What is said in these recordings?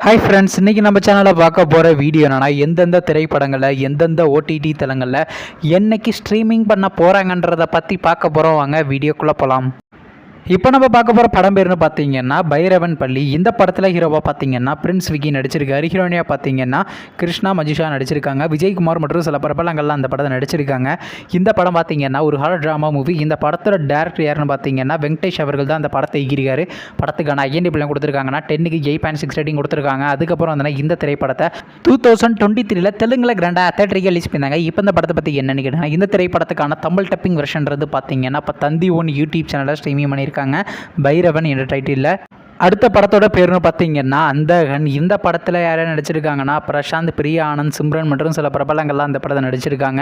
Hi friends, இன்றைக்கி நம்ம சேனலில் பார்க்க போகிற வீடியோ என்னன்னா, எந்தெந்த திரைப்படங்களில் எந்தெந்த ஓடிடி தளங்களில் என்னைக்கு ஸ்ட்ரீமிங் பண்ண போகிறாங்கன்றதை பற்றி பார்க்க போகிறோம். வாங்க வீடியோக்குள்ளே போகலாம். இப்போ நம்ம பார்க்க போகிற படம் பேர்னு பார்த்தீங்கன்னா பைரவன் பள்ளி. இந்த படத்தில் ஹீரோவாக பார்த்தீங்கன்னா பிரின்ஸ் விக்கி நடிச்சிருக்காரு. ஹீரோனியாக பார்த்தீங்கன்னா கிருஷ்ணா மஜிஷா நடிச்சிருக்காங்க. விஜய்குமார் மற்றும் சில பிரபலங்கள்லாம் அந்த படத்தை நடிச்சிருக்காங்க. இந்த படம் பார்த்தீங்கன்னா ஒரு ஹாரர் ட்ராமா மூவி. இந்த படத்தோட டேரக்டர் யாருன்னு பார்த்தீங்கன்னா வெங்கடேஷ் அவர்கள் தான் அந்த படத்தை ஈகிருக்காரு. படத்துக்கான IMDb கொடுத்துருக்காங்கன்னா 10க்கு 8.6 ரேட்டிங் கொடுத்துருக்காங்க. அதுக்கப்புறம் வந்து இந்த திரைப்படத்தை 2023 தெலுங்குல கிராண்டாக தேட்டருக்கு ரிலீஸ் பண்ணாங்க. இப்போ இந்த படத்தை பற்றி என்னன்னு கேட்டாங்க, இந்த திரைப்படத்துக்கான தமிழ் டப்பிங் வெர்ஷன்றது பார்த்தீங்கன்னா இப்போ தந்தி ஒன் யூடியூப் சேனலில் ஸ்ட்ரீமிங் பண்ணியிருக்காங்க. பைரவன் என்ற டைட்டில். அடுத்த படத்தோட பேர்னு பார்த்தீங்கன்னா அந்தகன். இந்த படத்தில் யாரும் நடிச்சிருக்காங்கன்னா பிரசாந்த், பிரியா ஆனந்த், சிம்ரன் மற்றும் சில பிரபலங்கள்லாம் அந்த படத்தை நடிச்சிருக்காங்க.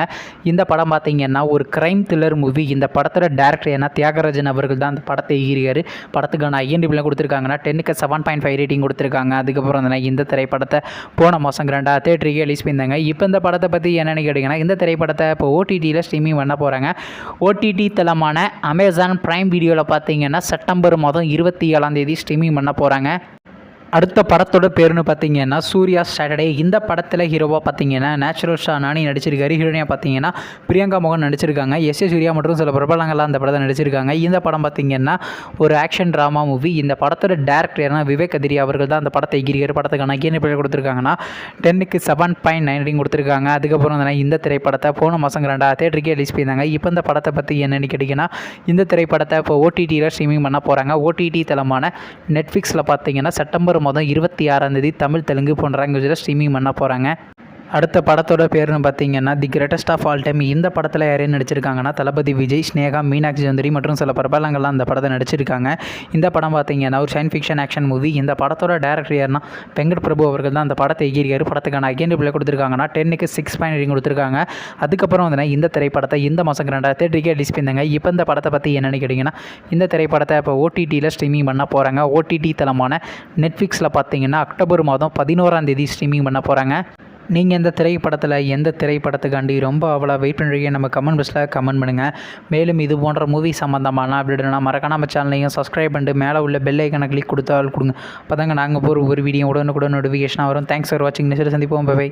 இந்த படம் பார்த்தீங்கன்னா ஒரு கிரைம் த்ரில்லர் மூவி. இந்த படத்தோட டேரக்டர் என்ன தியாகராஜன் அவர்கள் தான் அந்த படத்தை ஈகிருக்காரு. படத்துக்கான IMDb கொடுத்துருக்காங்கன்னா 10க்கு 7.5 ரேட்டிங் கொடுத்துருக்காங்க. அதுக்கப்புறம் வந்து இந்த திரைப்படத்தை போன மாதம் கிராண்டாக தேட்டருக்கு ரிலீஸ் பண்ணியிருந்தாங்க. இப்போ இந்த படத்தை பற்றி என்னென்னு கேட்டிங்கன்னா, இந்த திரைப்படத்தை இப்போ OTTயில் ஸ்ட்ரீமிங் பண்ண போகிறாங்க. OTT தளமான அமேசான் பிரைம் வீடியோவில் பார்த்தீங்கன்னா செப்டம்பர் மாதம் 27 ஸ்ட்ரீமிங் பண்ண போகிறாங்க. அடுத்த படத்தோட பேருன்னு பார்த்தீங்கன்னா சூர்யா சாட்டர்டே. இந்த படத்தில் ஹீரோவாக பார்த்தீங்கன்னா நேச்சுரல் ஷா நானி நடிச்சிருக்காரு. ஹீரோனியாக பார்த்தீங்கன்னா பிரியங்கா மோகன் நடிச்சிருக்காங்க. சூர்யா மற்றும் சில பிரபலங்கள்லாம் அந்த படத்தை நடிச்சிருக்காங்க. இந்த படம் பார்த்தீங்கன்னா ஒரு ஆக்ஷன் ட்ராமா மூவி. இந்த படத்தோட டேரக்டர் விவேக் அதிரி அவர்கள் தான் அந்த படத்தை ஈகிருக்காரு. படத்துக்கான IMDb கொடுத்துருக்காங்கன்னா 10க்கு 7.9 ரேட்டிங் கொடுத்துருக்காங்க. அதுக்கப்புறம் வந்து இந்த திரைப்படத்தை போன மாதம் கிராண்டாக தேட்டருக்கே ரிலீஸ் பண்ணியிருந்தாங்க. இப்போ இந்த படத்தை பற்றி என்னென்னு கேட்டிங்கன்னா, இந்த திரைப்படத்தை இப்போ OTTயில் ஸ்ட்ரீமிங் பண்ண போகிறாங்க. OTT தளமான நெட்ஃப்ளிக்ஸில் பார்த்தீங்கன்னா செப்டம்பர் மாதம் 26 தமிழ், தெலுங்கு போன்ற லாங்குவேஜில் ஸ்ட்ரீமிங் பண்ண போகிறாங்க. அடுத்த படத்தோட பேர்னு பார்த்தீங்கன்னா the greatest of all time. இந்த படத்தில் யாரையும் நடிச்சிருக்காங்கன்னா தளபதி விஜய், ஸ்னேகா, மீனாட்சி சௌந்தரி மற்றும் சில பிரபலங்கள்லாம் அந்த படத்தை நடிச்சிருக்காங்க. இந்த படம் பார்த்தீங்கன்னா ஒரு சயின்ஸ் ஃபிக்ஷன் ஆக்ஷன் மூவி. இந்த படத்தோட டேரக்டர் யாருன்னா வெங்கட் பிரபு அவர்கள் தான் அந்த படத்தை ஈகிருக்காரு. படத்துக்கான IMDb கொடுத்துருக்காங்கன்னா 10க்கு 6.9 கொடுத்துருக்காங்க. அதுக்கப்புறம் வந்து இந்த திரைப்படத்தை இந்த மாதம் கிராண்டாக தேட்டருக்கே ரிலீஸ் பண்ணியிருந்தாங்க. இப்போ இந்த படத்தை பற்றி என்னென்னு கேட்டிங்கன்னா, இந்த திரைப்படத்தை இப்போ OTTயில் ஸ்ட்ரீமிங் பண்ண போகிறாங்க. OTT தளமான நெட்ஃப்ளிக்ஸில் பார்த்தீங்கன்னா அக்டோபர் மாதம் 11 ஸ்ட்ரீமிங் பண்ண போகிறாங்க. நீங்கள் இந்த திரைப்படத்தில் எந்த திரைப்படத்துக்காண்டி ரொம்ப அவ்வளோ வெயிட் பண்ணுறீங்க நம்ம கமெண்ட் பாக்ஸில் கமெண்ட் பண்ணுங்கள். மேலும் இது போன்ற மூவி சம்மந்தமான அப்படின்னா மறக்காம நம்ம சேனலையும் சப்ஸ்கிரைப் பண்ணிட்டு மேலே உள்ள பெல் ஐக்கனை கிளிக் கொடுத்தால் கொடுங்க. அப்போ தாங்க நாங்கள் போகிற ஒரு வீடியோ உடனுக்குடன் நோட்டிஃபிகேஷனாக வரும். தேங்க்ஸ் ஃபார் வாட்சிங். நெக்ஸ்ட் சந்திப்போம். பை.